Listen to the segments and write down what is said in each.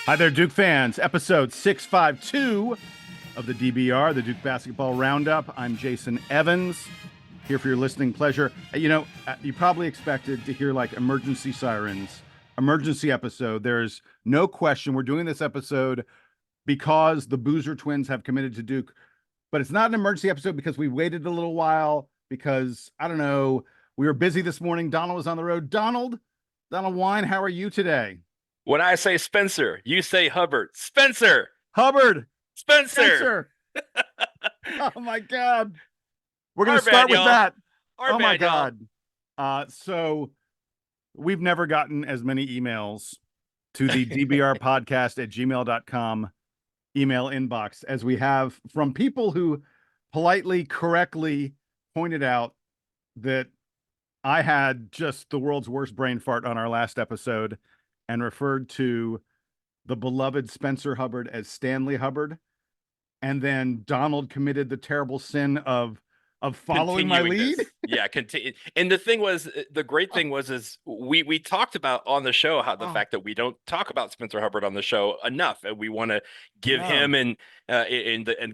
Hi there, Duke fans. Episode 652 of the DBR, the Duke Basketball Roundup. I'm Jason Evans, here for your listening pleasure. You probably expected to hear like emergency sirens, emergency episode. There's no question we're doing this episode because the Boozer twins have committed to Duke, but it's not an emergency episode because we waited a little while because, I don't know, we were busy this morning. Donald was on the road. Donald Wine, how are you today? When I say Spencer, you say Hubbard. Spencer! Hubbard! Spencer! Oh my God. We're going to Our start bad, with y'all. that. Our Oh my bad, God. So we've never gotten as many emails to the DBR Podcast at gmail.com email inbox as we have from people who politely, correctly pointed out that I had just the world's worst brain fart on our last episode and referred to the beloved Spencer Hubbard as Stanley Hubbard. And then Donald committed the terrible sin of following my lead. Yeah, continue. And the great thing was we talked about on the show how the fact that we don't talk about Spencer Hubbard on the show enough, and we want to give him and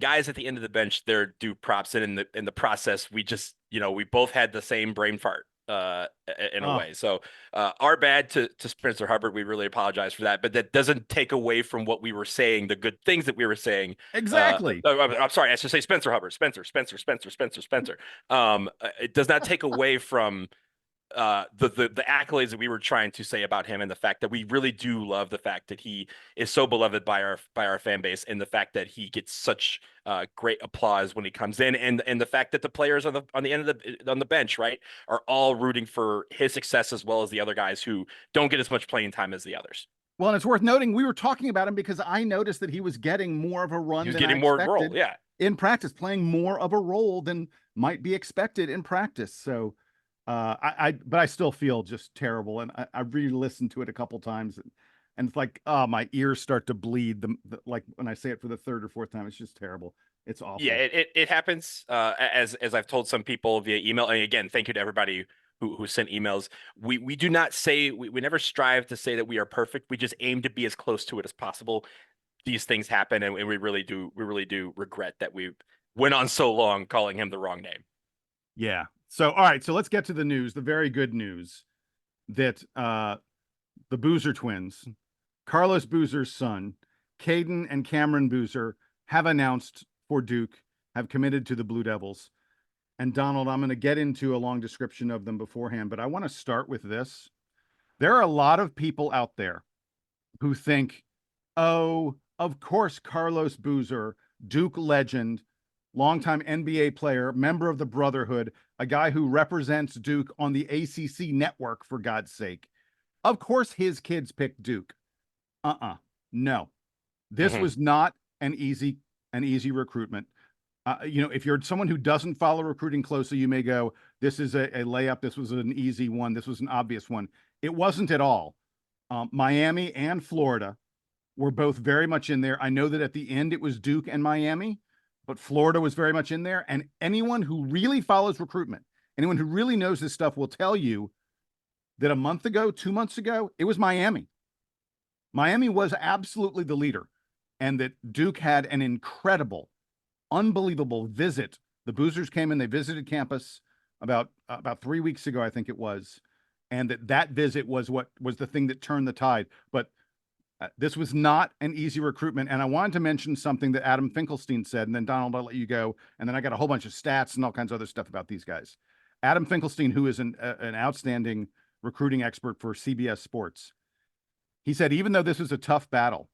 guys at the end of the bench their due props. And in the process, we just we both had the same brain fart in a way. So our bad to Spencer Hubbard. We really apologize for that, but that doesn't take away from what we were saying, the good things that we were saying. Exactly. I'm sorry, I should say Spencer Hubbard. Spencer. It does not take away from the accolades that we were trying to say about him, and the fact that we really do love the fact that he is so beloved by our fan base, and the fact that he gets such great applause when he comes in, and the fact that the players on the bench, right, are all rooting for his success as well as the other guys who don't get as much playing time as the others. Well, and it's worth noting we were talking about him because I noticed that he was getting more of a run. He was than getting I more expected role, yeah, in practice, playing more of a role than might be expected in practice. So but I still feel just terrible. And I re-listened to it a couple times and it's like, my ears start to bleed. Like when I say it for the third or fourth time, it's just terrible. It's awful. Yeah, it happens. As I've told some people via email, and again, thank you to everybody who sent emails. We do not say, we never strive to say that we are perfect. We just aim to be as close to it as possible. These things happen, and we really do regret that we went on so long calling him the wrong name. Yeah. So, all right. So let's get to the news, the very good news that the Boozer twins, Carlos Boozer's son, Cayden and Cameron Boozer, have announced for Duke, have committed to the Blue Devils. And Donald, I'm going to get into a long description of them beforehand, but I want to start with this. There are a lot of people out there who think, oh, of course, Carlos Boozer, Duke legend, longtime NBA player, member of the Brotherhood, a guy who represents Duke on the ACC network, for God's sake. Of course, his kids picked Duke. No, this was not an easy recruitment. If you're someone who doesn't follow recruiting closely, you may go, this is a layup. This was an easy one. This was an obvious one. It wasn't at all. Miami and Florida were both very much in there. I know that at the end it was Duke and Miami, but Florida was very much in there. And anyone who really follows recruitment, anyone who really knows this stuff will tell you that a month ago, 2 months ago, it was Miami. Miami was absolutely the leader, and that Duke had an incredible, unbelievable visit. The Boozers came in, they visited campus about 3 weeks ago, I think it was. And that visit was what was the thing that turned the tide. But this was not an easy recruitment. And I wanted to mention something that Adam Finkelstein said, and then Donald, I'll let you go. And then I got a whole bunch of stats and all kinds of other stuff about these guys. Adam Finkelstein, who is an outstanding recruiting expert for CBS Sports, he said, even though this was a tough battle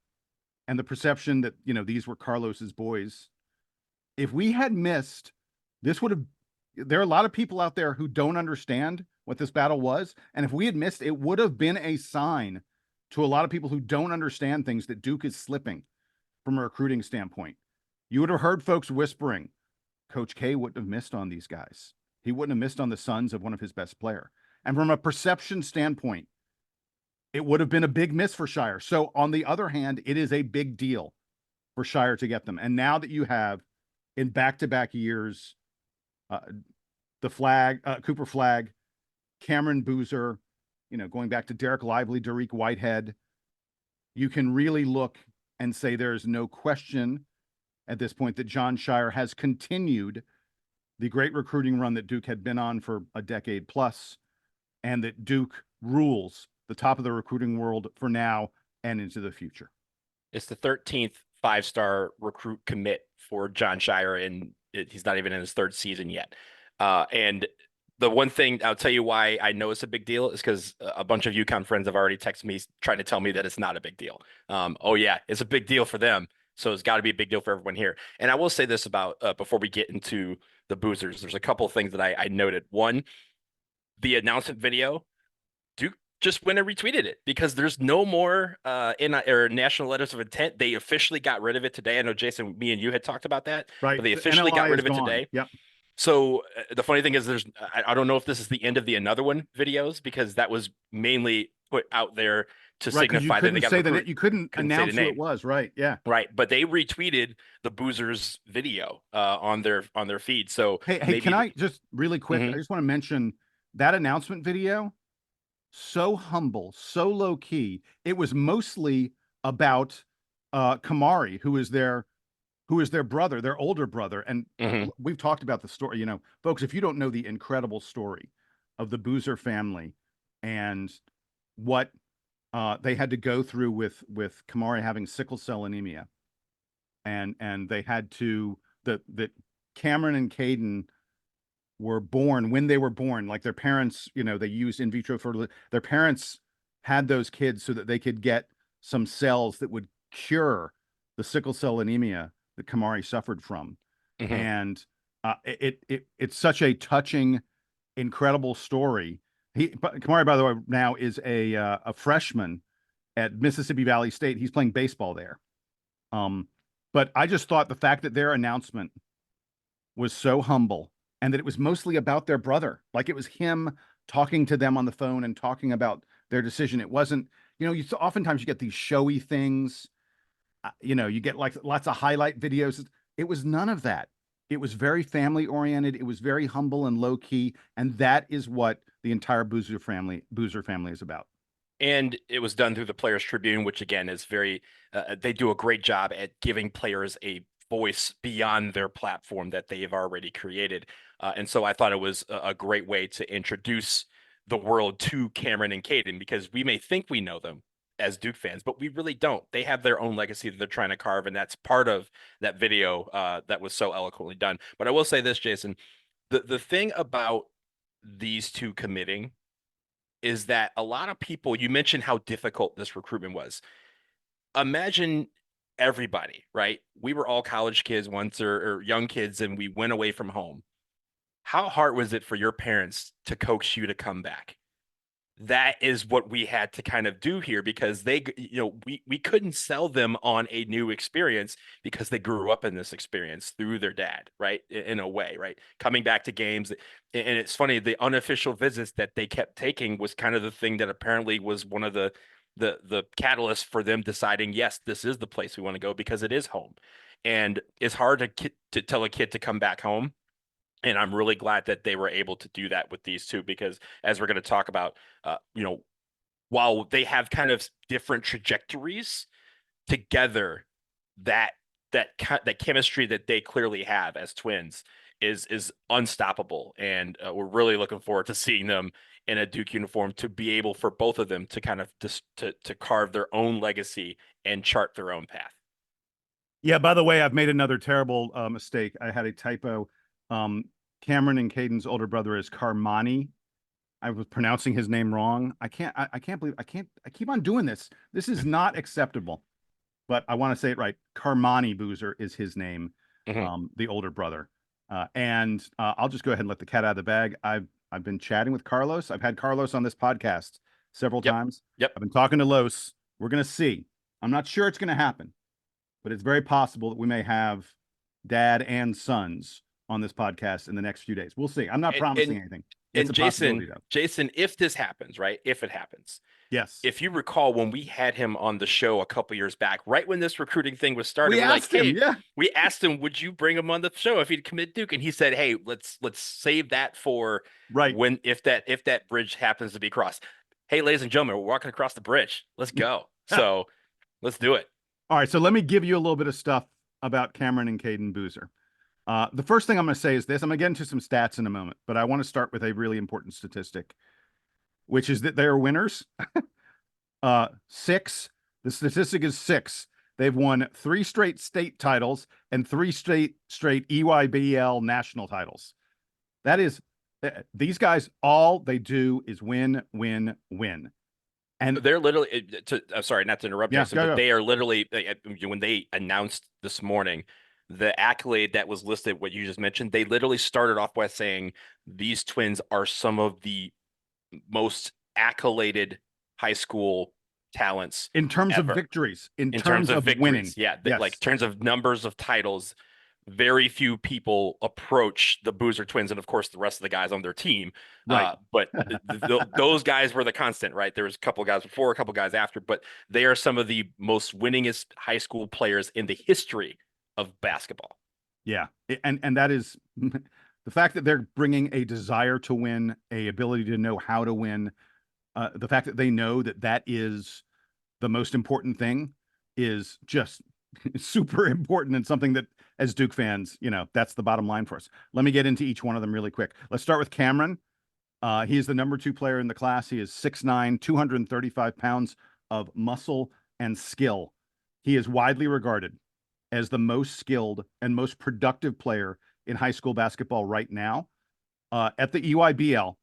and the perception that, these were Carlos's boys, if we had missed, there are a lot of people out there who don't understand what this battle was. And if we had missed, it would have been a sign to a lot of people who don't understand things that Duke is slipping from a recruiting standpoint. You would have heard folks whispering, Coach K wouldn't have missed on these guys. He wouldn't have missed on the sons of one of his best player. And from a perception standpoint, it would have been a big miss for Scheyer. So on the other hand, it is a big deal for Scheyer to get them. And now that you have in back-to-back years, Cooper Flagg, Cameron Boozer, going back to Derek Lively, Dariq Whitehead, you can really look and say there's no question at this point that Jon Scheyer has continued the great recruiting run that Duke had been on for a decade plus, and that Duke rules the top of the recruiting world for now and into the future. It's the 13th 5-star recruit commit for Jon Scheyer, and he's not even in his 3rd season yet. And the one thing I'll tell you why I know it's a big deal is because a bunch of UConn friends have already texted me trying to tell me that it's not a big deal. Oh yeah, it's a big deal for them. So it's got to be a big deal for everyone here. And I will say this about before we get into the Boozers, there's a couple of things that I noted. One, the announcement video, Duke just went and retweeted it because there's no more national letters of intent. They officially got rid of it today. I know, Jason, me and you had talked about that, right? But they officially got rid of it today. Yep. So the funny thing is I don't know if this is the end of the Another One videos, because that was mainly put out there to signify that they got that you couldn't announce who it was. Right. Yeah. Right. But they retweeted the Boozers video on their feed. So hey, can I just really quick, I just want to mention that announcement video. So humble, so low key. It was mostly about Kamari, who is their brother, their older brother. And we've talked about the story, you know, folks, if you don't know the incredible story of the Boozer family and what they had to go through with Kamari having sickle cell anemia, and they had to that Cameron and Kaden were born when they were born, like their parents, you know, they used in vitro fertilization. Their parents had those kids so that they could get some cells that would cure the sickle cell anemia that Kamari suffered from. And it's such a touching, incredible story. Kamari, by the way, now is a freshman at Mississippi Valley State. He's playing baseball there. But I just thought the fact that their announcement was so humble, and that it was mostly about their brother, like it was him talking to them on the phone and talking about their decision. It wasn't, you know, oftentimes you get these showy things, you know, you get like lots of highlight videos. It was none of that. It was very family oriented. It was very humble and low key. And that is what the entire Boozer family is about. And it was done through the Players Tribune, which again is very, they do a great job at giving players a voice beyond their platform that they have already created. And so I thought it was a great way to introduce the world to Cameron and Kaden, because we may think we know them as Duke fans, but we really don't. They have their own legacy that they're trying to carve, and that's part of that video that was so eloquently done. But I will say this, Jason, the thing about these two committing is that a lot of people, you mentioned how difficult this recruitment was. Imagine everybody, right? We were all college kids once, or young kids, and we went away from home. How hard was it for your parents to coax you to come back? That is what we had to kind of do here, because they, you know, we couldn't sell them on a new experience because they grew up in this experience through their dad, right? In a way, right? Coming back to games. And it's funny, the unofficial visits that they kept taking was kind of the thing that apparently was one of the catalyst for them deciding, yes, this is the place we want to go because it is home. And it's hard to tell a kid to come back home. And I'm really glad that they were able to do that with these two, because as we're going to talk about, you know, while they have kind of different trajectories together, that chemistry that they clearly have as twins is unstoppable. And we're really looking forward to seeing them in a Duke uniform, to be able for both of them to kind of to carve their own legacy and chart their own path. Yeah, by the way, I've made another terrible mistake. I had a typo. Cameron and Caden's older brother is Carmani. I was pronouncing his name wrong. I can't believe I keep on doing this. This is not acceptable, but I want to say it right. Carmani Boozer is his name, the older brother. And I'll just go ahead and let the cat out of the bag. I've been chatting with Carlos. I've had Carlos on this podcast several times. Yep. I've been talking to Los. We're going to see. I'm not sure it's going to happen, but it's very possible that we may have dad and sons on this podcast in the next few days. We'll see. I'm not promising anything. It's and a possibility, though. Jason, if this happens, right? If it happens. Yes. If you recall, when we had him on the show a couple years back, right when this recruiting thing was started, we asked him, would you bring him on the show if he'd commit Duke? And he said, hey, let's save that for when if that bridge happens to be crossed. Hey, ladies and gentlemen, we're walking across the bridge. Let's go. So Let's do it. All right, so let me give you a little bit of stuff about Cameron and Cayden Boozer. The first thing I'm going to say is this. I'm going to get into some stats in a moment, but I want to start with a really important statistic, which is that they are winners. Six. The statistic is six. They've won 3 straight state titles and 3 straight EYBL national titles. That is, these guys, all they do is win, win, win. And they're literally, I'm sorry, not to interrupt, yeah, Jason, but they are literally, when they announced this morning the accolade that was listed, what you just mentioned, they literally started off by saying these twins are some of the most accoladed high school talents in terms ever. of victories, in terms of victories, winning. yeah, yes. Like terms of numbers of titles, very few people approach the Boozer twins, and of course the rest of the guys on their team. Right. But those guys were the constant, right? There was a couple guys before, a couple guys after, but they are some of the most winningest high school players in the history of basketball. Yeah, and that is the fact that they're bringing a desire to win, a ability to know how to win, the fact that they know that that is the most important thing is just super important, and something that, as Duke fans, that's the bottom line for us. Let me get into each one of them really quick. Let's start with Cameron. He is the number 2 player in the class. He is 6'9", 235 pounds of muscle and skill. He is widely regarded as the most skilled and most productive player in high school basketball right now. At the EYBL,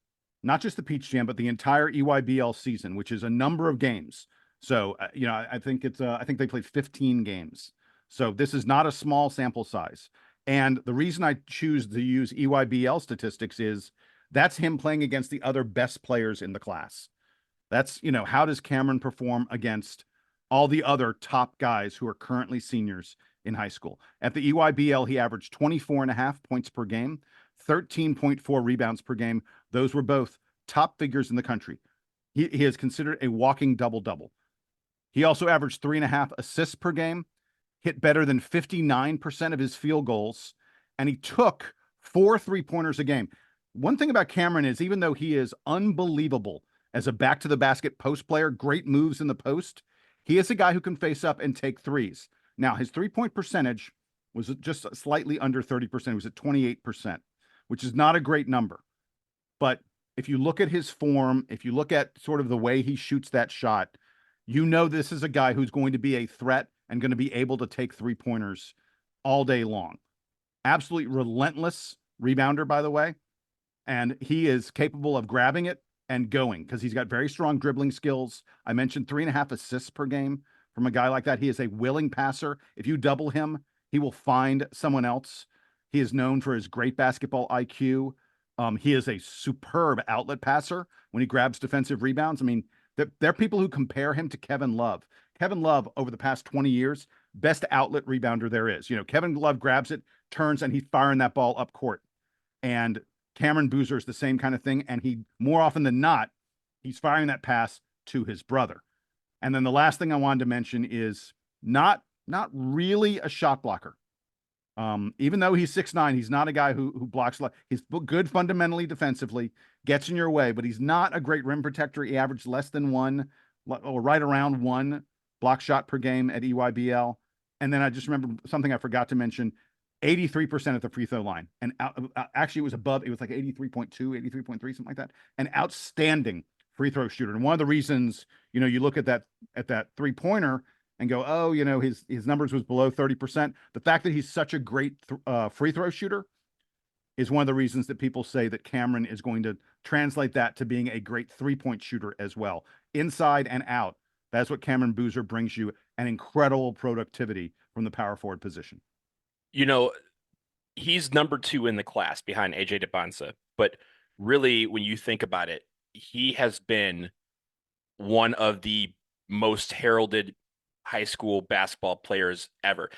not just the Peach Jam, but the entire EYBL season, which is a number of games. So, I think I think they played 15 games. So this is not a small sample size. And the reason I choose to use EYBL statistics is that's him playing against the other best players in the class. That's, how does Cameron perform against all the other top guys who are currently seniors in high school? At the EYBL, he averaged 24.5 points per game, 13.4 rebounds per game. Those were both top figures in the country. He is considered a walking double-double. He also averaged 3.5 assists per game, hit better than 59% of his field goals, and he took 4 3-pointers a game. One thing about Cameron is, even though he is unbelievable as a back-to-the-basket post player, great moves in the post, he is a guy who can face up and take threes. Now, his 3-point percentage was just slightly under 30%. It was at 28%, which is not a great number. But if you look at his form, if you look at sort of the way he shoots that shot, this is a guy who's going to be a threat and going to be able to take 3-pointers all day long. Absolutely relentless rebounder, by the way. And he is capable of grabbing it and going, because he's got very strong dribbling skills. I mentioned 3.5 assists per game from a guy like that. He is a willing passer. If you double him, he will find someone else. He is known for his great basketball IQ. He is a superb outlet passer when he grabs defensive rebounds. I mean, there are people who compare him to Kevin Love. Kevin Love, over the past 20 years, best outlet rebounder there is. Kevin Love grabs it, turns, and he's firing that ball up court. And Cameron Boozer is the same kind of thing. And he, more often than not, he's firing that pass to his brother. And then the last thing I wanted to mention is not really a shot blocker. Even though he's 6'9", he's not a guy who blocks a lot. He's good fundamentally defensively, gets in your way, but he's not a great rim protector. He averaged less than 1, or right around 1 block shot per game at EYBL. And then I just remember something I forgot to mention: 83% at the free throw line. And actually, it was above. It was like 83.2, 83.3, something like that. An outstanding free throw shooter. And one of the reasons, you look at that 3-pointer and go, oh, his numbers was below 30%. The fact that he's such a great free throw shooter is one of the reasons that people say that Cameron is going to translate that to being a great 3-point shooter as well, inside and out. That's what Cameron Boozer brings you, an incredible productivity from the power forward position. He's number 2 in the class behind AJ DeBonsa, but really, when you think about it, he has been one of the most heralded high school basketball players ever.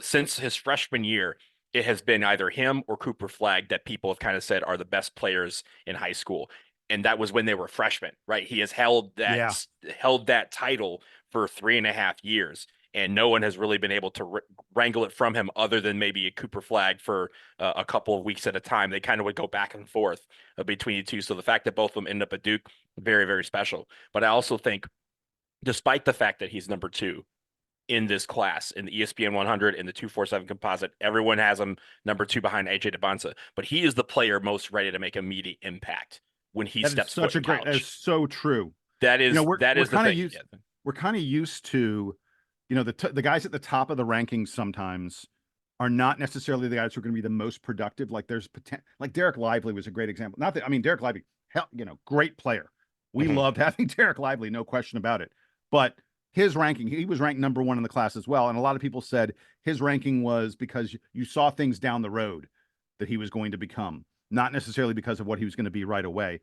Since his freshman year, it has been either him or Cooper Flagg that people have kind of said are the best players in high school. And that was when they were freshmen, right? He has held that title for 3.5 years, and no one has really been able to wrangle it from him, other than maybe a Cooper Flagg for a couple of weeks at a time. They kind of would go back and forth between the two. So the fact that both of them end up at Duke, very, very special. But I also think, despite the fact that he's number 2, in this class, in the ESPN 100, in the 247 composite. Everyone has him number 2 behind AJ DeBonsa, but he is the player most ready to make immediate impact when he That is steps foot such a in great. That is college. so true. That is that We're is the kind of thing. used. Yeah. We're kind of used to, the guys at the top of the rankings sometimes are not necessarily the guys who are going to be the most productive. Like there's potential. Like Derek Lively was a great example. Not that I mean Derek Lively, great player. We loved having Derek Lively, no question about it. But his ranking, he was ranked number 1 in the class as well. And a lot of people said his ranking was because you saw things down the road that he was going to become, not necessarily because of what he was going to be right away.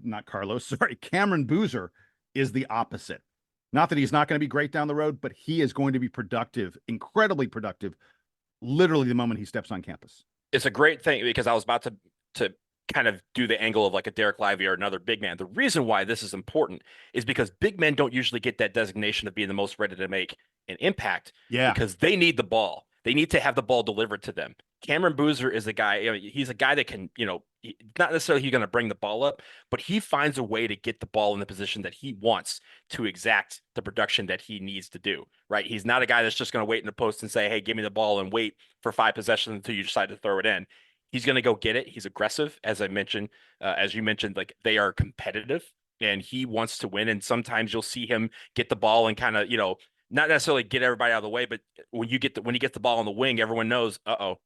Not Carlos, sorry, Cameron Boozer is the opposite. Not that he's not going to be great down the road, but he is going to be productive, incredibly productive, literally the moment he steps on campus. It's a great thing because I was about to kind of do the angle of like a Derek Lively or another big man. The reason why this is important is because big men don't usually get that designation of being the most ready to make an impact because they need the ball. They need to have the ball delivered to them. Cameron Boozer is a guy, he's a guy that can, not necessarily he's going to bring the ball up, but he finds a way to get the ball in the position that he wants to exact the production that he needs to do, right? He's not a guy that's just going to wait in the post and say, hey, give me the ball and wait for 5 possessions until you decide to throw it in. He's going to go get it. He's aggressive, as I mentioned, as you mentioned, like they are competitive and he wants to win. And sometimes you'll see him get the ball and kind of, not necessarily get everybody out of the way, but when he gets the ball on the wing, everyone knows,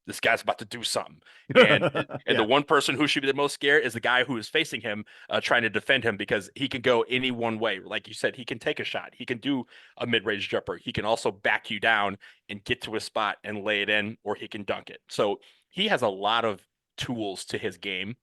this guy's about to do something. And the one person who should be the most scared is the guy who is facing him, trying to defend him because he can go any one way. Like you said, he can take a shot. He can do a mid-range jumper. He can also back you down and get to a spot and lay it in, or he can dunk it. So he has a lot of tools to his game.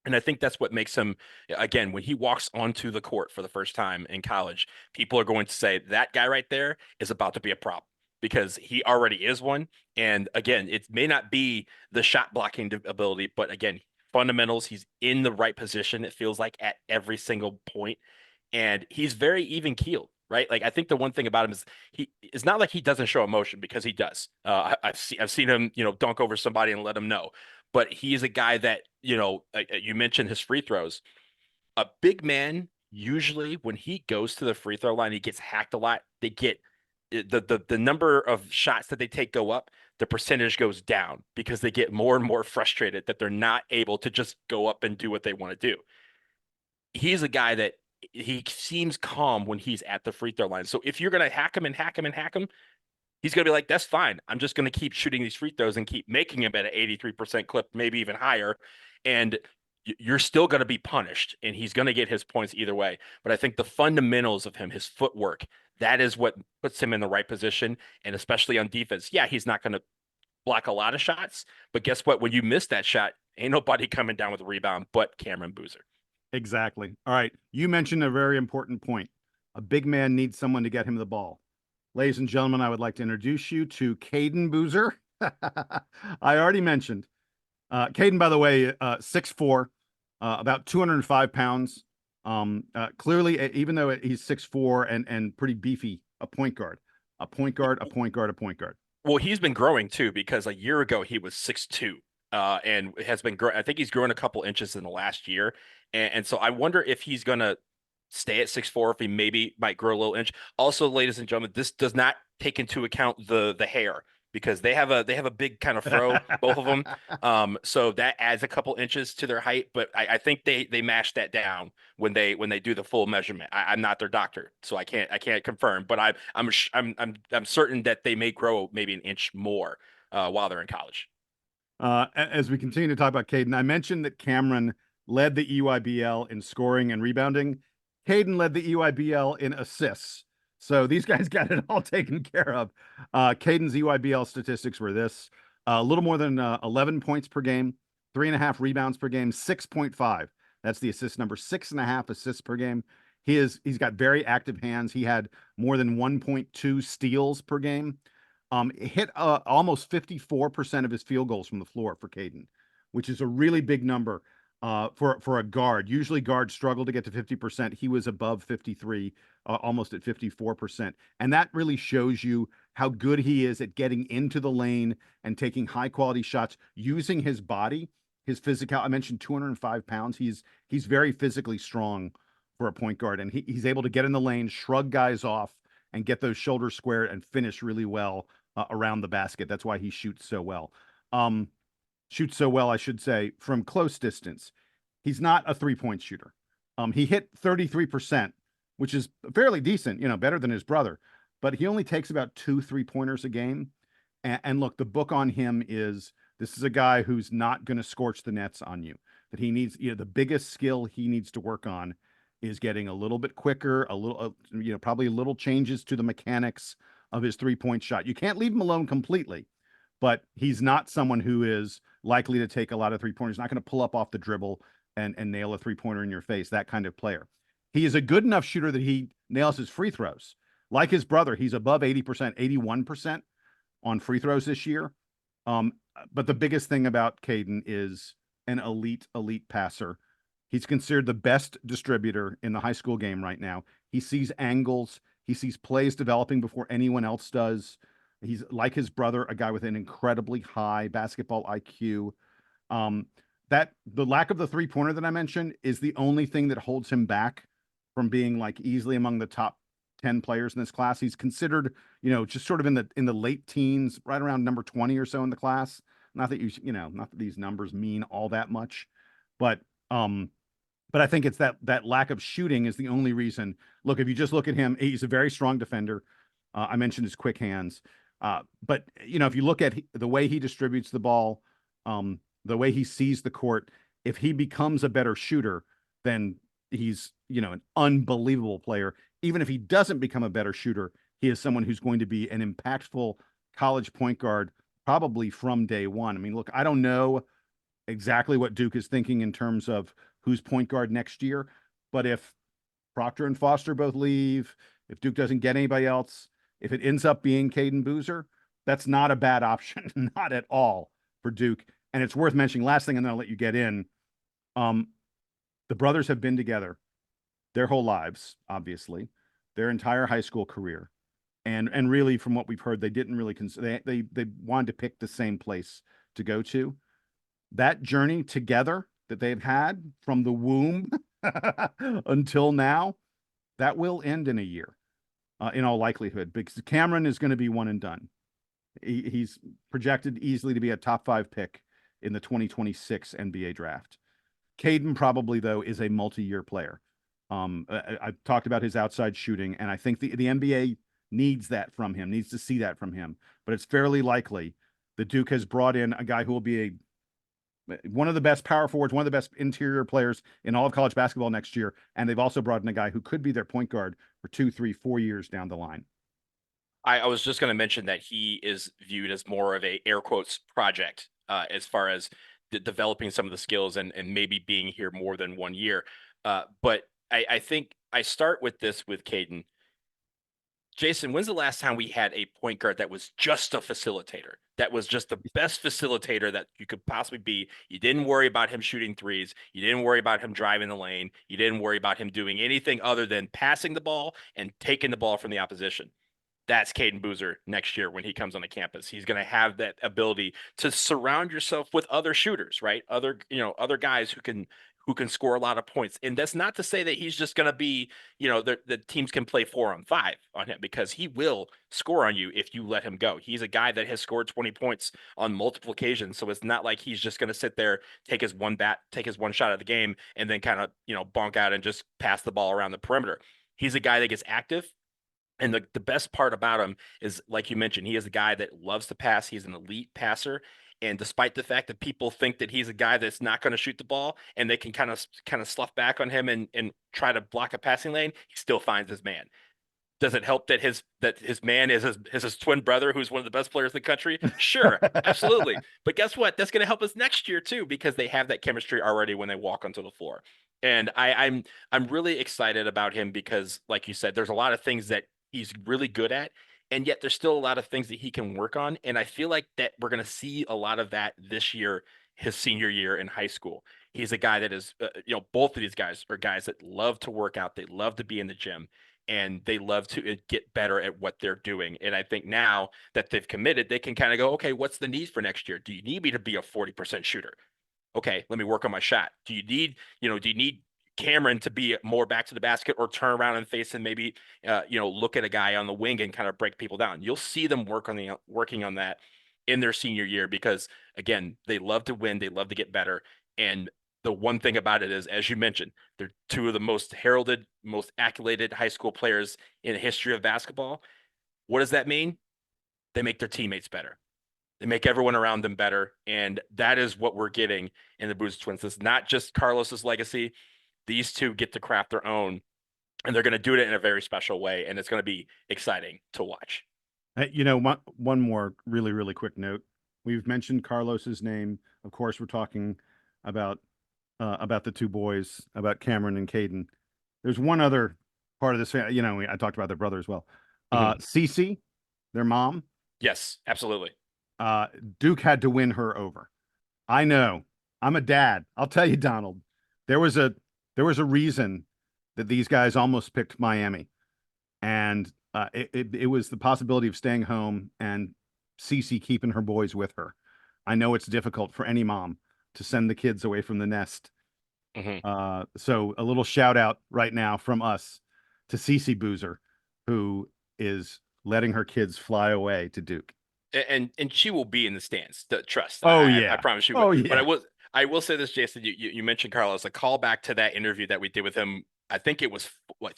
And I think that's what makes him, again, when he walks onto the court for the first time in college, people are going to say that guy right there is about to be a prop because he already is one. And again, it may not be the shot blocking ability, but again, fundamentals, he's in the right position, it feels like, at every single point. And he's very even keeled, right? Like I think the one thing about him is it's not like he doesn't show emotion because he does. I've seen him, dunk over somebody and let him know. But he's a guy that, you mentioned his free throws. A big man, usually when he goes to the free throw line, he gets hacked a lot. They get the number of shots that they take go up, the percentage goes down because they get more and more frustrated that they're not able to just go up and do what they want to do. He's a guy that he seems calm when he's at the free throw line. So if you're going to hack him and hack him and hack him, he's going to be like, that's fine. I'm just going to keep shooting these free throws and keep making them at an 83% clip, maybe even higher. And you're still going to be punished. And he's going to get his points either way. But I think the fundamentals of him, his footwork, that is what puts him in the right position. And especially on defense, yeah, he's not going to block a lot of shots. But guess what? When you miss that shot, ain't nobody coming down with a rebound but Cameron Boozer. Exactly. All right. You mentioned a very important point. A big man needs someone to get him the ball. Ladies and gentlemen, I would like to introduce you to Cayden Boozer. I already mentioned. Kaden, by the way, 6'4", about 205 pounds. Clearly, even though he's 6'4" and pretty beefy, a point guard. Well, he's been growing too, because a year ago he was 6'2", and has been growing. I think he's grown a couple inches in the last year. And so I wonder if he's going to stay at 6'4", if he maybe might grow a little inch. Also, ladies and gentlemen, this does not take into account the hair, because they have a big kind of fro, both of them. So that adds a couple inches to their height, but I think they mash that down when they do the full measurement. I'm not their doctor, so I can't confirm, but I'm certain that they may grow maybe an inch more while they're in college. As we continue to talk about Kaden, I mentioned that Cameron led the EYBL in scoring and rebounding. Kaden led the EYBL in assists. So these guys got it all taken care of. Caden's EYBL statistics were this: a little more than 11 points per game, 3.5 rebounds per game, 6.5. That's the assist number, 6.5 assists per game. He's got very active hands. He had more than 1.2 steals per game. Hit almost 54% of his field goals from the floor for Kaden, which is a really big number for a guard. Usually guards struggle to get to 50%. He was above 53, almost at 54%. And that really shows you how good he is at getting into the lane and taking high quality shots, using his body, his physical. I mentioned 205 pounds. He's very physically strong for a point guard, and he's able to get in the lane, shrug guys off, and get those shoulders squared and finish really well around the basket. That's why he shoots so well. Shoots so well, I should say, from close distance. He's not a 3-point shooter. He hit 33%, which is fairly decent, better than his brother, but he only takes about 2 3-pointers a game. And look, the book on him is this is a guy who's not going to scorch the nets on you. That he needs, the biggest skill he needs to work on is getting a little bit quicker, a little, probably little changes to the mechanics of his 3-point shot. You can't leave him alone completely, but he's not someone who is likely to take a lot of 3-pointers. He's not going to pull up off the dribble and nail a 3-pointer in your face, that kind of player. He is a good enough shooter that he nails his free throws. Like his brother, he's above 80%, 81% on free throws this year. But the biggest thing about Cayden is an elite passer. He's considered the best distributor in the high school game right now. He sees angles. He sees plays developing before anyone else does. He's like his brother, a guy with an incredibly high basketball IQ. That the lack of the 3-pointer that I mentioned is the only thing that holds him back from being like easily among the top 10 players in this class. He's considered, just sort of in the late teens, right around number 20 or so in the class. Not that not that these numbers mean all that much, but I think it's that lack of shooting is the only reason. Look, if you just look at him, he's a very strong defender. I mentioned his quick hands. But if you look at the way he distributes the ball, the way he sees the court, if he becomes a better shooter, then he's, an unbelievable player. Even if he doesn't become a better shooter, he is someone who's going to be an impactful college point guard, probably from day one. I mean, look, I don't know exactly what Duke is thinking in terms of who's point guard next year, but if Proctor and Foster both leave, if Duke doesn't get anybody else, if it ends up being Cayden Boozer, that's not a bad option, not at all for Duke. And it's worth mentioning, last thing, and then I'll let you get in. The brothers have been together their whole lives, obviously, their entire high school career. And really, from what we've heard, they didn't really consider, they wanted to pick the same place to go to. That journey together that they've had from the womb until now, that will end in a year, in all likelihood, because Cameron is going to be one and done. He's projected easily to be a top 5 pick in the 2026 NBA draft. Cayden probably, though, is a multi-year player. I've talked about his outside shooting, and I think the NBA needs that from him, needs to see that from him. But it's fairly likely that Duke has brought in a guy who will be one of the best power forwards, one of the best interior players in all of college basketball next year. And they've also brought in a guy who could be their point guard for 2, 3, 4 years down the line. I was just going to mention that he is viewed as more of a air quotes project as far as developing some of the skills and maybe being here more than 1 year. But I think I start with this with Cayden. Jason, when's the last time we had a point guard that was just a facilitator? That was just the best facilitator that you could possibly be. You didn't worry about him shooting threes. You didn't worry about him driving the lane. You didn't worry about him doing anything other than passing the ball and taking the ball from the opposition. That's Cayden Boozer next year when he comes on the campus. He's going to have that ability to surround yourself with other shooters, right? Other guys who can score a lot of points. And that's not to say that he's just going to be, the teams can play 4-on-5 on him, because he will score on you if you let him go. He's a guy that has scored 20 points on multiple occasions. So it's not like he's just going to sit there, take his one shot at the game, and then kind of, bonk out and just pass the ball around the perimeter. He's a guy that gets active. And the best part about him is, like you mentioned, he is a guy that loves to pass. He's an elite passer. And despite the fact that people think that he's a guy that's not going to shoot the ball and they can kind of slough back on him and try to block a passing lane, he still finds his man. Does it help that his man is his twin brother, who's one of the best players in the country? Sure, absolutely. But guess what? That's going to help us next year too, because they have that chemistry already when they walk onto the floor. And I'm really excited about him because, like you said, there's a lot of things that he's really good at, and yet there's still a lot of things that he can work on. And I feel like that we're going to see a lot of that this year, his senior year in high school. He's a guy that is, both of these guys are guys that love to work out. They love to be in the gym, and they love to get better at what they're doing. And I think now that they've committed, they can kind of go, okay, what's the need for next year? Do you need me to be a 40% shooter? Okay, let me work on my shot. Do you need Cameron to be more back to the basket or turn around and face and maybe look at a guy on the wing and kind of break people down. You'll see them working on that in their senior year because again, they love to win, they love to get better. And the one thing about it is, as you mentioned, they're two of the most heralded, most accoladed high school players in the history of basketball. What does that mean? They make their teammates better. They make everyone around them better. And that is what we're getting in the Boozer twins. It's not just Carlos's legacy. These two get to craft their own, and they're going to do it in a very special way. And it's going to be exciting to watch. One more really, really quick note. We've mentioned Carlos's name. Of course, we're talking about the two boys, about Cameron and Kaden. There's one other part of this. I talked about their brother as well. Cece, their mom. Yes, absolutely. Duke had to win her over. I know. I'm a dad. I'll tell you, Donald. There was a reason that these guys almost picked Miami, and it was the possibility of staying home and Cece keeping her boys with her. I know it's difficult for any mom to send the kids away from the nest. So a little shout out right now from us to Cece Boozer, who is letting her kids fly away to Duke. And she will be in the stands. Trust. Yeah, I promise you. Yeah. But I will say this, Jason. You mentioned Carlos. A call back to that interview that we did with him. I think it was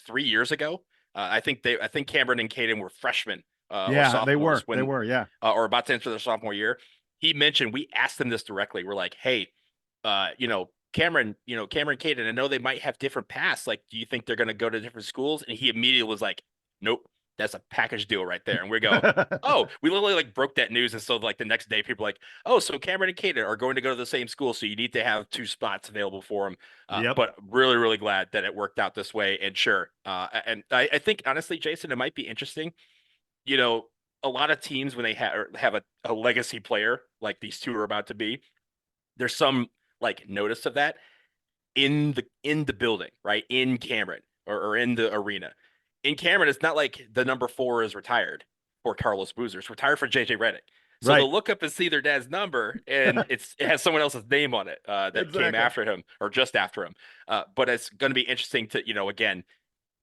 3 years ago. I think Cameron and Kaden were freshmen. Yeah, they were. Yeah, or about to enter their sophomore year. He mentioned, we asked them this directly. We're like, hey, Cameron, Kaden, I know they might have different paths. Like, do you think they're going to go to different schools? And he immediately was like, nope. That's a package deal right there. And we go, oh, we literally broke that news. And so the next day people are like, oh, so Cameron and Kaden are going to go to the same school. So you need to have 2 spots available for them. But really, really glad that it worked out this way. And sure. And I think honestly, Jason, it might be interesting. A lot of teams, when they have a legacy player like these two are about to be, there's some notice of that in the building, right? In Cameron or in the arena. In Cameron, it's not like the number 4 is retired for Carlos Boozer. It's retired for JJ Redick. So they'll look up and see their dad's number, and it has someone else's name on it that came after him or just after him. But it's going to be interesting to, again,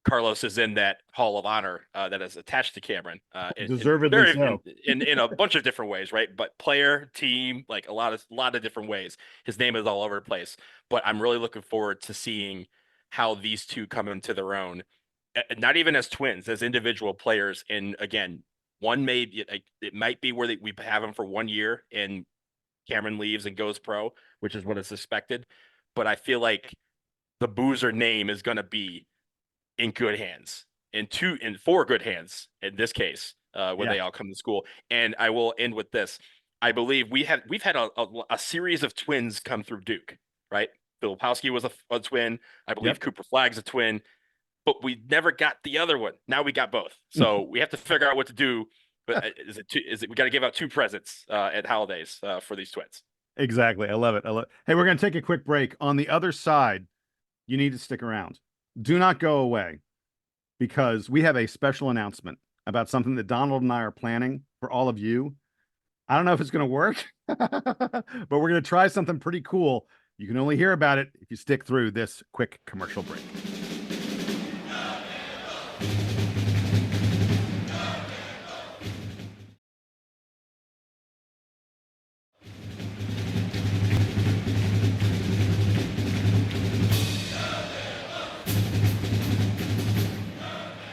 Carlos is in that Hall of Honor that is attached to Cameron. Deservedly so. In a bunch of different ways, right? But player, team, a lot of different ways. His name is all over the place. But I'm really looking forward to seeing how these two come into their own. Not even as twins, as individual players. And again, one it might be where we have him for 1 year and Cameron leaves and goes pro, which is what is suspected. But I feel like the Boozer name is going to be in good hands, in 4 good hands in this case, when they all come to school. And I will end with this. I believe we've had a series of twins come through Duke, right? Filipowski was a twin. I believe Cooper Flagg's a twin. But we never got the other one. Now we got both. So we have to figure out what to do. But we got to give out 2 presents at holidays for these twins. Exactly. I love it. Hey, we're going to take a quick break. On the other side, you need to stick around. Do not go away, because we have a special announcement about something that Donald and I are planning for all of you. I don't know if it's going to work, but we're going to try something pretty cool. You can only hear about it if you stick through this quick commercial break.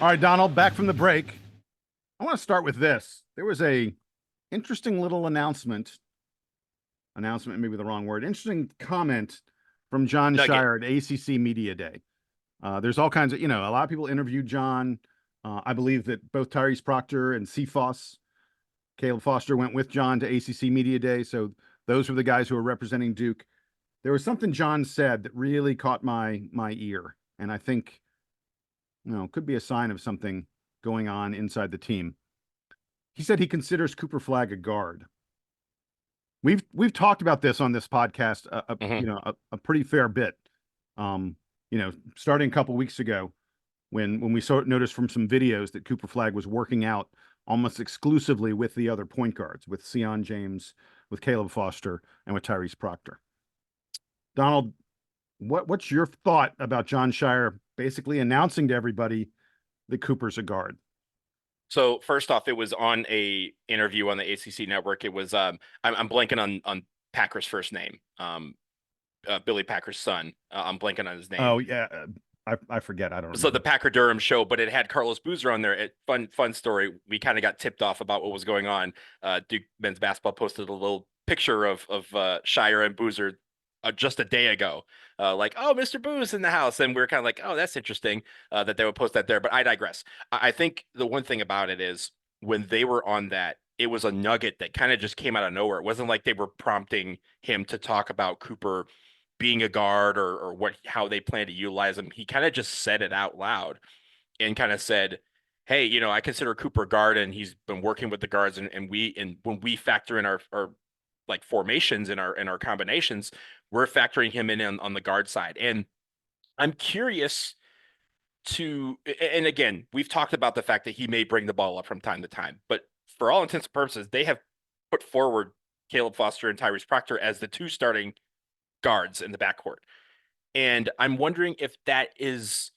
All right, Donald, back from the break. I want to start with this. There was a interesting little announcement. Announcement may be the wrong word. Interesting comment from Jon Scheyer at ACC Media Day. There's all kinds of, a lot of people interviewed Jon. I believe that both Tyrese Proctor and Caleb Foster went with Jon to ACC Media Day. So those were the guys who were representing Duke. There was something Jon said that really caught my ear. And I think, could be a sign of something going on inside the team. He said he considers Cooper Flagg a guard. We've talked about this on this podcast, a pretty fair bit. Starting a couple weeks ago, when we noticed from some videos that Cooper Flagg was working out almost exclusively with the other point guards, with Sion James, with Caleb Foster, and with Tyrese Proctor. Donald, What's your thought about Jon Scheyer basically announcing to everybody that Cooper's a guard? So first off, it was on a interview on the ACC network. It was I'm blanking on Packer's first name. Billy Packer's son. I'm blanking on his name. Oh yeah, I forget. I don't remember. So the Packer Durham show, but it had Carlos Boozer on there. Fun story. We kind of got tipped off about what was going on. Duke men's basketball posted a little picture of Scheyer and Boozer just a day ago. Like, oh, Mr. Boo's in the house, and we are kind of like, oh, that's interesting that they would post that there. But I digress. I think the one thing about it is when they were on that, it was a nugget that kind of just came out of nowhere. It wasn't like they were prompting him to talk about Cooper being a guard or how they plan to utilize him. He kind of just said it out loud and kind of said, hey, I consider Cooper a guard, and he's been working with the guards, and when we factor in our like formations in our combinations, we're factoring him in on the guard side. And I'm curious and again, we've talked about the fact that he may bring the ball up from time to time, but for all intents and purposes, they have put forward Caleb Foster and Tyrese Proctor as the two starting guards in the backcourt. And I'm wondering if that is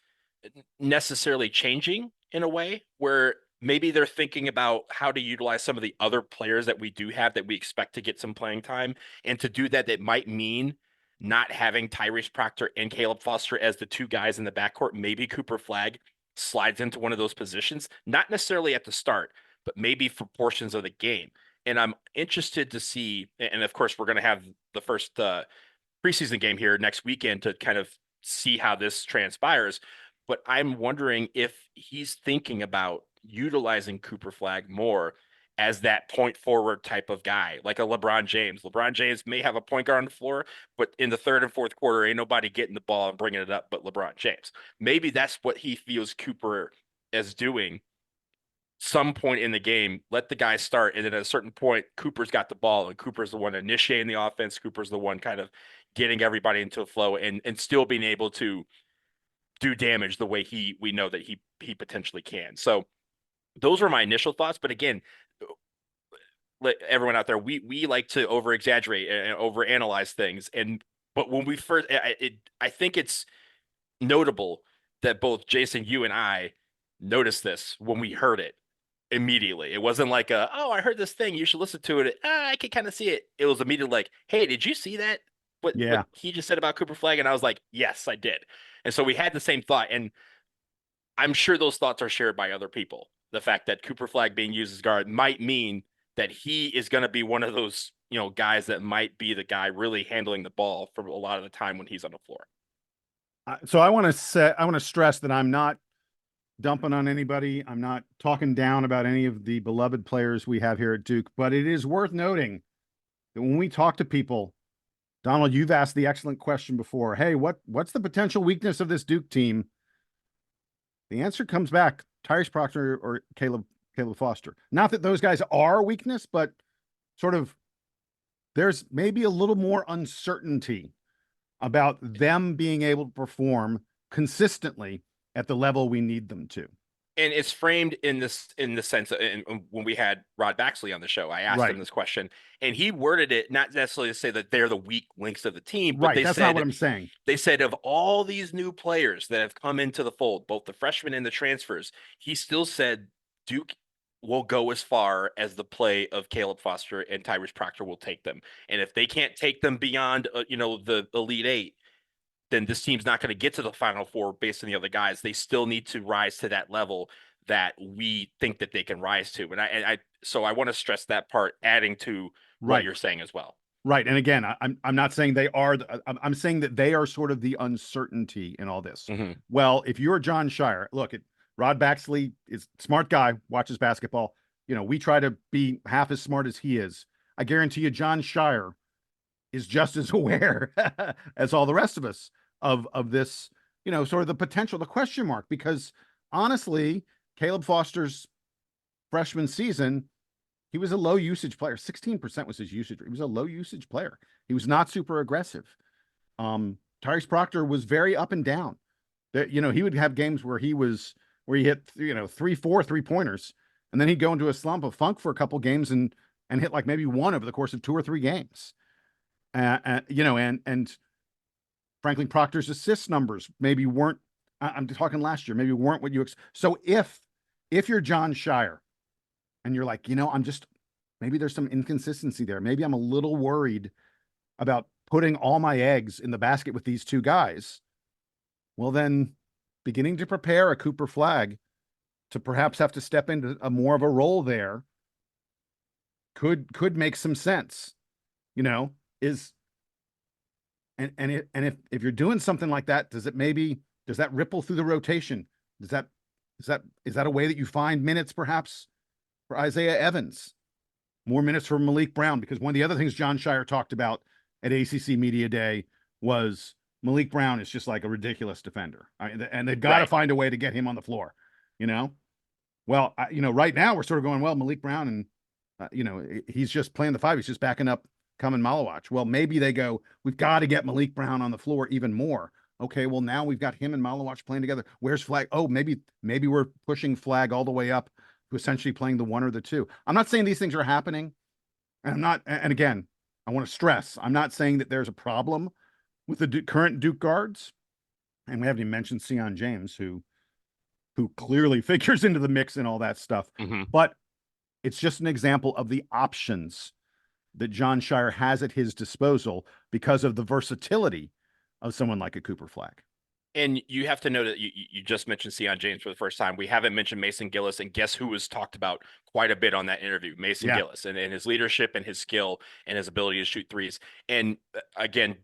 necessarily changing in a way where maybe they're thinking about how to utilize some of the other players that we do have that we expect to get some playing time. And to do that, that might mean not having Tyrese Proctor and Caleb Foster as the two guys in the backcourt. Maybe Cooper Flagg slides into one of those positions, not necessarily at the start, but maybe for portions of the game. And I'm interested to see, and of course, we're going to have the first preseason game here next weekend to kind of see how this transpires. But I'm wondering if he's thinking about utilizing Cooper Flagg more as that point forward type of guy, like a LeBron James. LeBron James may have a point guard on the floor, but in the third and fourth quarter, ain't nobody getting the ball and bringing it up but LeBron James. Maybe that's what he feels Cooper is doing. Some point in the game, let the guy start, and then at a certain point, Cooper's got the ball, and Cooper's the one initiating the offense. Cooper's the one kind of getting everybody into a flow and still being able to do damage the way we know that he potentially can. So those were my initial thoughts. But again, let everyone out there, we like to over exaggerate and over analyze things. But when we first, I think it's notable that both Jason, you and I noticed this when we heard it immediately. It wasn't like oh, I heard this thing, you should listen to it. I can kind of see it. It was immediately like, hey, did you see that? What he just said about Cooper Flagg? And I was like, yes, I did. And so we had the same thought. And I'm sure those thoughts are shared by other people. The fact that Cooper Flagg being used as guard might mean that he is going to be one of those, guys that might be the guy really handling the ball for a lot of the time when he's on the floor. So I want to stress that I'm not dumping on anybody. I'm not talking down about any of the beloved players we have here at Duke, but it is worth noting that when we talk to people, Donald, you've asked the excellent question before. Hey, what's the potential weakness of this Duke team? The answer comes back: Tyrese Proctor or Caleb Foster. Not that those guys are a weakness, but sort of there's maybe a little more uncertainty about them being able to perform consistently at the level we need them to. And it's framed in the sense that when we had Rod Baxley on the show, I asked him this question, and he worded it not necessarily to say that they're the weak links of the team, but that's not what I'm saying. They said of all these new players that have come into the fold, both the freshmen and the transfers, he still said Duke will go as far as the play of Caleb Foster and Tyrese Proctor will take them. And if they can't take them beyond, the Elite Eight, then this team's not going to get to the Final Four based on the other guys. They still need to rise to that level that we think that they can rise to. And so I want to stress that part, adding to what you're saying as well. Right. And again, I'm not saying they are, I'm saying that they are sort of the uncertainty in all this. Mm-hmm. Well, if you're Jon Scheyer, look, Rod Baxley is a smart guy, watches basketball. We try to be half as smart as he is. I guarantee you Jon Scheyer is just as aware as all the rest of us of this, sort of the potential, the question mark, because honestly, Caleb Foster's freshman season, he was a low usage player. 16% was his usage. He was a low usage player. He was not super aggressive. Tyrese Proctor was very up and down. That, he would have games where he hit, 3-4 3-pointers, and then he'd go into a slump of funk for a couple games and hit like maybe one over the course of 2 or 3 games. And Franklin Proctor's assist numbers maybe weren't, I'm talking last year, maybe weren't what you, so if you're Jon Scheyer and you're like, maybe there's some inconsistency there. Maybe I'm a little worried about putting all my eggs in the basket with these two guys. Well, then beginning to prepare a Cooper Flagg to perhaps have to step into a more of a role there could make some sense, is, and if you're doing something like that, does that ripple through the rotation? Is that a way that you find minutes perhaps for Isaiah Evans, more minutes for Malik Brown? Because one of the other things Jon Scheyer talked about at ACC Media Day was Malik Brown is just like a ridiculous defender. And they've got to find a way to get him on the floor, Well, right now we're sort of going, well, Malik Brown and, he's just playing the 5. He's just backing up Kamen Malawach. Well, maybe they go, we've got to get Malik Brown on the floor even more. Okay, well, now we've got him and Malawach playing together. Where's Flagg? Oh, maybe we're pushing Flagg all the way up to essentially playing the 1 or the 2. I'm not saying these things are happening. And again, I want to stress, I'm not saying that there's a problem with the current Duke guards. And we haven't even mentioned Sion James, who clearly figures into the mix and all that stuff. Mm-hmm. But it's just an example of the options that Jon Scheyer has at his disposal because of the versatility of someone like a Cooper Flagg. And you have to know that you just mentioned Sion James for the first time. We haven't mentioned Mason Gillis, and guess who was talked about quite a bit on that interview? Mason Gillis and his leadership and his skill and his ability to shoot threes. And again,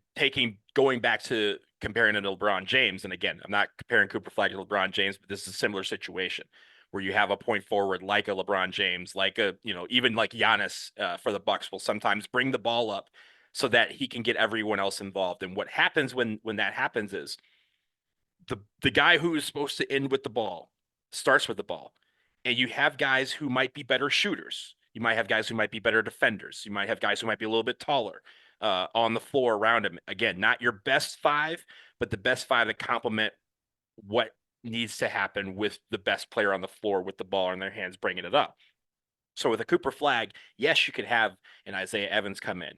going back to comparing it to LeBron James, and again, I'm not comparing Cooper Flagg to LeBron James, but this is a similar situation where you have a point forward like a LeBron James, like even like Giannis for the Bucks will sometimes bring the ball up so that he can get everyone else involved. And what happens when that happens is the guy who is supposed to end with the ball starts with the ball, and you have guys who might be better shooters. You might have guys who might be better defenders. You might have guys who might be a little bit taller on the floor around him. Again, not your best 5, but the best 5 that complement what needs to happen with the best player on the floor with the ball in their hands, bringing it up. So with a Cooper Flagg, yes, you could have an Isaiah Evans come in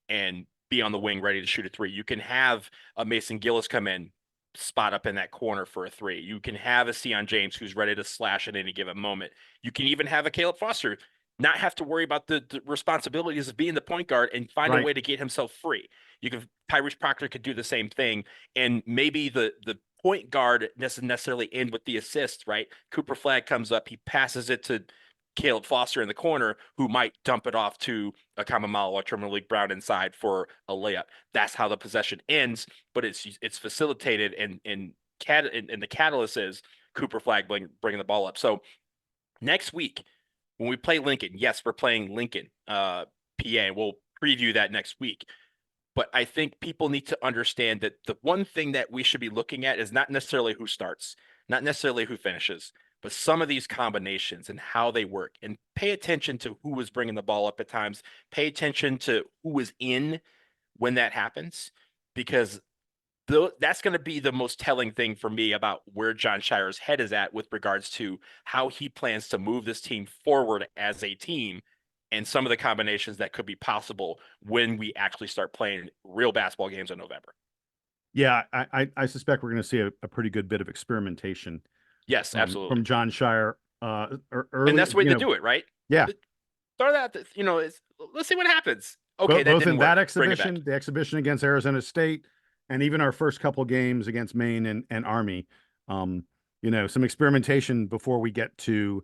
and be on the wing ready to shoot a 3. You can have a Mason Gillis come in, spot up in that corner for a 3. You can have a Sion James who's ready to slash at any given moment. You can even have a Caleb Foster not have to worry about the responsibilities of being the point guard and find a way to get himself free. Tyrese Proctor could do the same thing, and maybe the point guard doesn't necessarily end with the assist, right? Cooper Flagg comes up, he passes it to Caleb Foster in the corner, who might dump it off to a Kamen Malawach or Malik Brown inside for a layup. That's how the possession ends, but it's facilitated, and the catalyst is Cooper Flagg bringing the ball up. So next week, when we play Lincoln, yes, we're playing Lincoln, PA, and we'll preview that next week. But I think people need to understand that the one thing that we should be looking at is not necessarily who starts, not necessarily who finishes, but some of these combinations and how they work. And pay attention to who was bringing the ball up at times. Pay attention to who was in when that happens, because that's going to be the most telling thing for me about where Jon Scheyer's head is at with regards to how he plans to move this team forward as a team, and some of the combinations that could be possible when we actually start playing real basketball games in November. Yeah, I suspect we're going to see a pretty good bit of experimentation. Yes, absolutely. From Jon Scheyer. Early, and that's the way to do it, right? Yeah. Start out, let's see what happens. Okay, both in that work. exhibition, the exhibition against Arizona State, and even our first couple games against Maine and Army. Some experimentation before we get to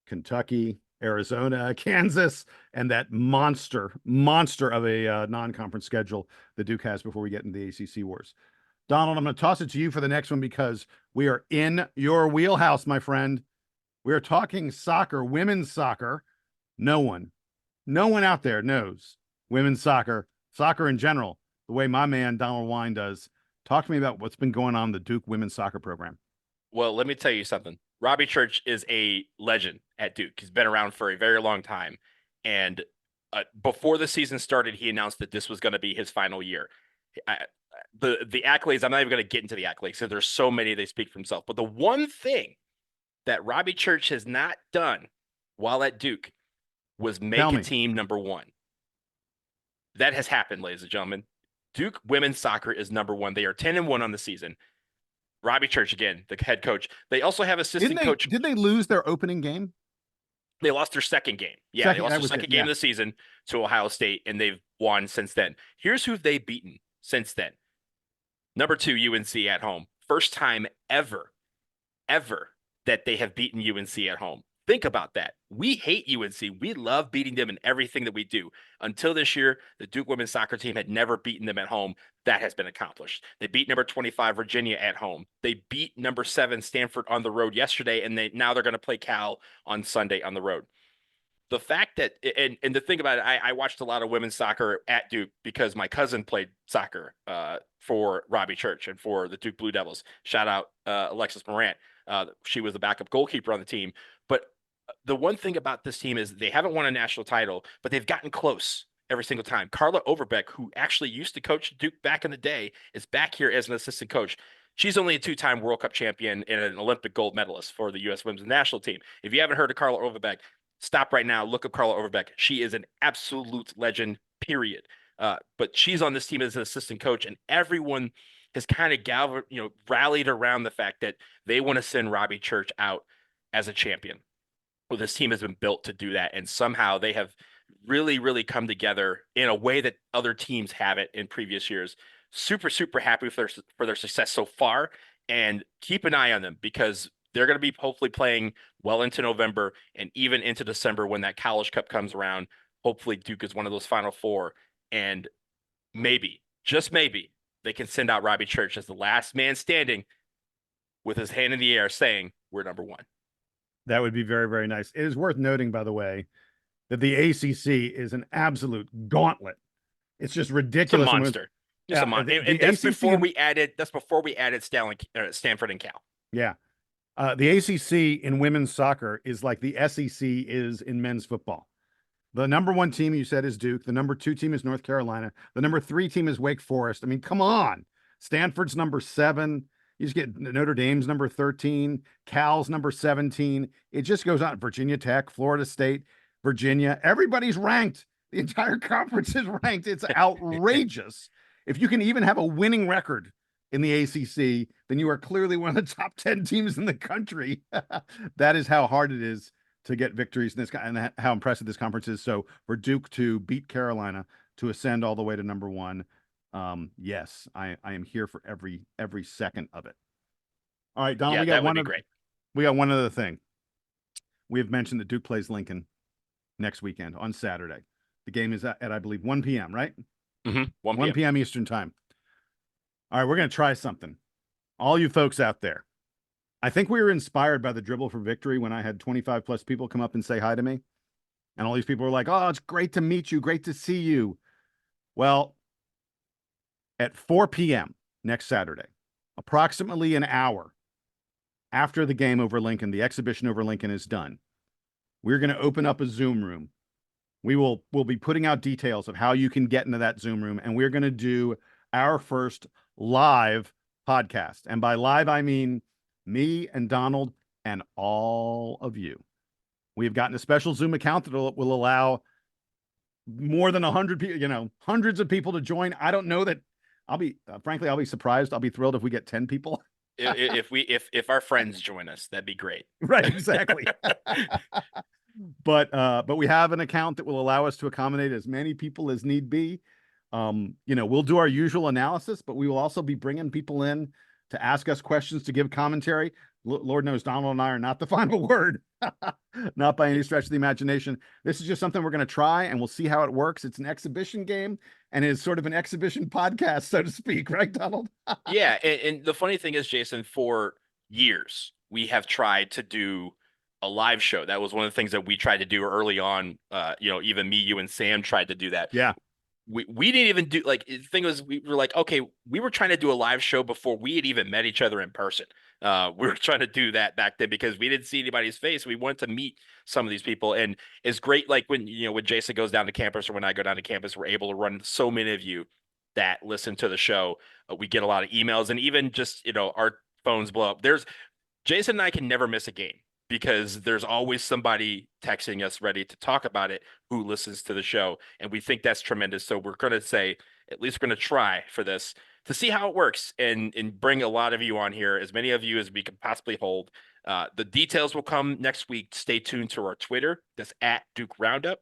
Kentucky, Arizona, Kansas, and that monster of a non-conference schedule that Duke has before we get into the ACC wars. Donald, I'm going to toss it to you for the next one because we are in your wheelhouse, my friend. We are talking soccer, women's soccer. No one out there knows women's soccer in general, the way my man Donald Wine does. Talk to me about what's been going on in the Duke women's soccer program. Well, let me tell you something. Robbie Church is a legend at Duke. He's been around for a very long time. And before the season started, he announced that this was going to be his final year. The accolades, I'm not even going to get into the accolades because there's so many, they speak for himself. But the one thing that Robbie Church has not done while at Duke was make a team number 1. That has happened, ladies and gentlemen. Duke women's soccer is number 1. They are 10-1 on the season. Robbie Church, again, the head coach. They also have assistant coach. Did they lose their opening game? They lost their second game. Yeah, they lost their second game of the season to Ohio State, and they've won since then. Here's who they've beaten since then. Number 2, UNC at home. First time ever that they have beaten UNC at home. Think about that. We hate UNC. We love beating them in everything that we do. Until this year, the Duke women's soccer team had never beaten them at home. That has been accomplished. They beat number 25 Virginia at home. They beat number 7 Stanford on the road yesterday, and now they're going to play Cal on Sunday on the road. The fact that, and the thing about it, I watched a lot of women's soccer at Duke because my cousin played soccer for Robbie Church and for the Duke Blue Devils. Shout out Alexis Morant. She was the backup goalkeeper on the team. But the one thing about this team is they haven't won a national title, but they've gotten close every single time. Carla Overbeck, who actually used to coach Duke back in the day, is back here as an assistant coach. She's only a 2-time World Cup champion and an Olympic gold medalist for the U.S. women's national team. If you haven't heard of Carla Overbeck, stop right now. Look up Carla Overbeck. She is an absolute legend, period. But she's on this team as an assistant coach, and everyone has kind of rallied around the fact that they want to send Robbie Church out as a champion. Well, this team has been built to do that, and somehow they have really, really come together in a way that other teams haven't in previous years. Super, super happy for their success so far, and keep an eye on them because they're going to be hopefully playing well into November and even into December when that College Cup comes around. Hopefully Duke is one of those Final Four, and maybe, just maybe, they can send out Robbie Church as the last man standing with his hand in the air saying, we're number 1. That would be very, very nice. It is worth noting, by the way, that the ACC is an absolute gauntlet. It's just ridiculous. It's a monster. Just a monster. And that's before we added. That's before we added Stanford and Cal. Yeah, the ACC in women's soccer is like the SEC is in men's football. The number 1 team you said is Duke. The number 2 team is North Carolina. The number 3 team is Wake Forest. I mean, come on. Stanford's number 7. You just get Notre Dame's number 13, Cal's number 17. It just goes on. Virginia Tech, Florida State, Virginia. Everybody's ranked. The entire conference is ranked. It's outrageous. If you can even have a winning record in the ACC, then you are clearly one of the top 10 teams in the country. That is how hard it is to get victories in this and how impressive this conference is. So for Duke to beat Carolina, to ascend all the way to number 1, yes, I am here for every second of it. All right, Donald, we got one other thing. We have mentioned that Duke plays Lincoln next weekend on Saturday. The game is at I believe 1 p.m., right? Mm-hmm. 1 p.m. Eastern time. All right, we're going to try something. All you folks out there. I think we were inspired by the Dribble for Victory when I had 25 plus people come up and say hi to me. And all these people were like, oh, it's great to meet you. Great to see you. Well, at 4 p.m. next Saturday, approximately an hour after the game over Lincoln, the exhibition over Lincoln is done, we're going to open up a Zoom room. We'll be putting out details of how you can get into that Zoom room, and we're going to do our first live podcast. And by live, I mean me and Donald and all of you. We've gotten a special Zoom account that will allow more than 100 people, hundreds of people to join. I don't know that frankly, I'll be surprised. I'll be thrilled if we get 10 people. if our friends join us, that'd be great. Right. Exactly. But we have an account that will allow us to accommodate as many people as need be. We'll do our usual analysis, but we will also be bringing people in to ask us questions, to give commentary. Lord knows Donald and I are not the final word, not by any stretch of the imagination. This is just something we're going to try, and we'll see how it works. It's an exhibition game, and it's sort of an exhibition podcast, so to speak. Right, Donald? Yeah. And the funny thing is, Jason, for years, we have tried to do a live show. That was one of the things that we tried to do early on. Even me, you, and Sam tried to do that. Yeah. We didn't even do, like, the thing was, we were like, okay, we were trying to do a live show before we had even met each other in person. We were trying to do that back then because we didn't see anybody's face. We wanted to meet some of these people. And it's great. Like when Jason goes down to campus or when I go down to campus, we're able to run so many of you that listen to the show. We get a lot of emails, and even just, our phones blow up. Jason and I can never miss a game, because there's always somebody texting us ready to talk about it who listens to the show. And we think that's tremendous. So we're going to say, at least we're going to try for this to see how it works and bring a lot of you on here, as many of you as we can possibly hold. The details will come next week. Stay tuned to our Twitter. That's at Duke Roundup.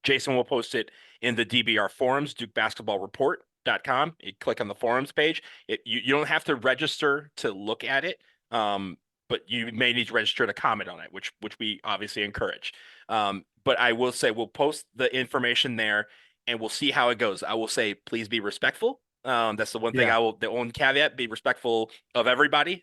Jason will post it in the DBR forums, DukeBasketballReport.com. You click on the forums page. You don't have to register to look at it, but you may need to register to comment on it, which we obviously encourage. But I will say we'll post the information there, and we'll see how it goes. I will say, please be respectful. That's the one thing the only caveat, be respectful of everybody.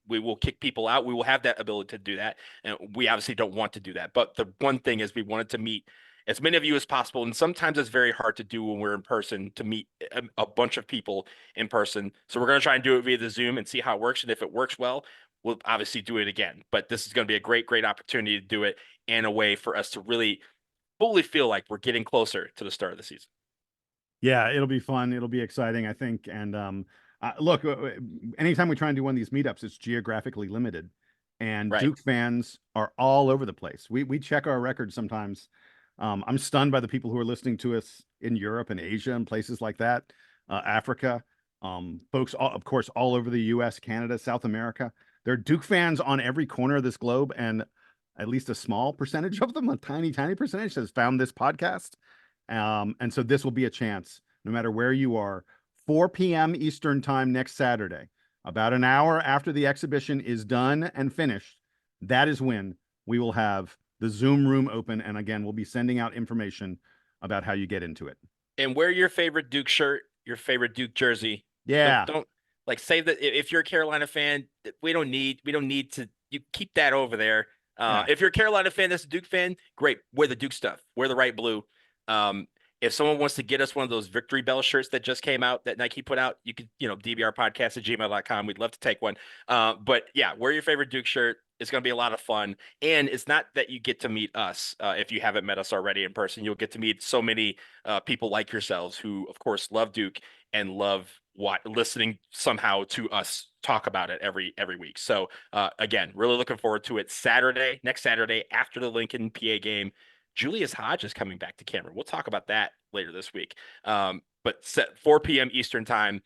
We will kick people out. We will have that ability to do that. And we obviously don't want to do that. But the one thing is we wanted to meet as many of you as possible. And sometimes it's very hard to do when we're in person, to meet a bunch of people in person. So we're going to try and do it via the Zoom and see how it works. And if it works well, we'll obviously do it again. But this is going to be a great, great opportunity to do it, and a way for us to really fully feel like we're getting closer to the start of the season. Yeah, it'll be fun. It'll be exciting, I think. And look, anytime we try and do one of these meetups, it's geographically limited, and Right. Duke fans are all over the place. We check our records sometimes. I'm stunned by the people who are listening to us in Europe and Asia and places like that, Africa, folks, of course, all over the U.S., Canada, South America. There are Duke fans on every corner of this globe, and at least a small percentage of them, a tiny, tiny percentage, has found this podcast. And so this will be a chance, no matter where you are, 4 p.m. Eastern time next Saturday, about an hour after the exhibition is done and finished. That is when we will have the Zoom room open. And again, we'll be sending out information about how you get into it. And wear your favorite Duke shirt, your favorite Duke jersey. Yeah. Don't like, say that if you're a Carolina fan, we don't need to, you keep that over there. If you're a Carolina fan that's a Duke fan, great. Wear the Duke stuff. Wear the right blue. If someone wants to get us one of those Victory Bell shirts that just came out, that Nike put out, you could, DBR Podcast at gmail.com. We'd love to take one. But yeah, wear your favorite Duke shirt. It's going to be a lot of fun. And it's not that you get to meet us. If you haven't met us already in person, you'll get to meet so many people like yourselves who, of course, love Duke and love listening somehow to us talk about it every week. So again, really looking forward to it. Next Saturday, after the Lincoln PA game, Julius Hodge is coming back to Cameron. We'll talk about that later this week. But set 4 p.m. Eastern time,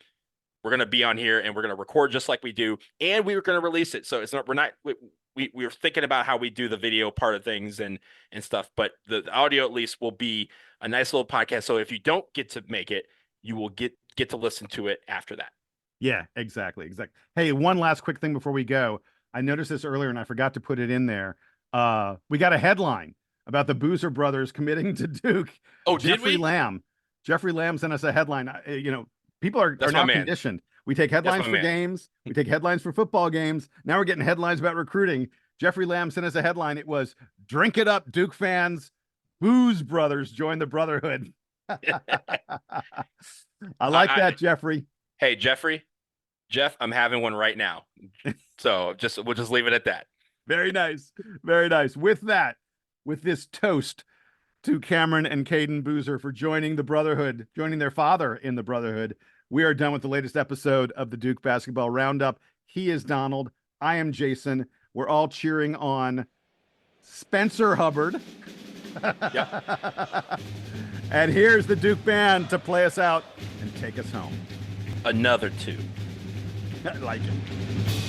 we're going to be on here, and we're going to record just like we do, and we were going to release it. So it's not, we were thinking about how we do the video part of things and stuff, but the audio at least will be a nice little podcast. So if you don't get to make it, you will get to listen to it after that. Yeah, exactly. Hey, one last quick thing before we go. I noticed this earlier and I forgot to put it in there. We got a headline about the Boozer brothers committing to Duke. Oh, Jeffrey Lamb sent us a headline. People are now conditioned. We take headlines for games. We take headlines for football games. Now we're getting headlines about recruiting. Jeffrey Lamb sent us a headline. It was, "Drink it up, Duke fans. Booze brothers join the brotherhood." I like that, Jeffrey. Hey, Jeff, I'm having one right now. So we'll just leave it at that. Very nice. Very nice. With this toast to Cameron and Cayden Boozer for joining the brotherhood, joining their father in the brotherhood, we are done with the latest episode of the Duke Basketball Roundup. He is Donald. I am Jason. We're all cheering on Spencer Hubbard. Yep. And here's the Duke band to play us out and take us home. Another two. I like it.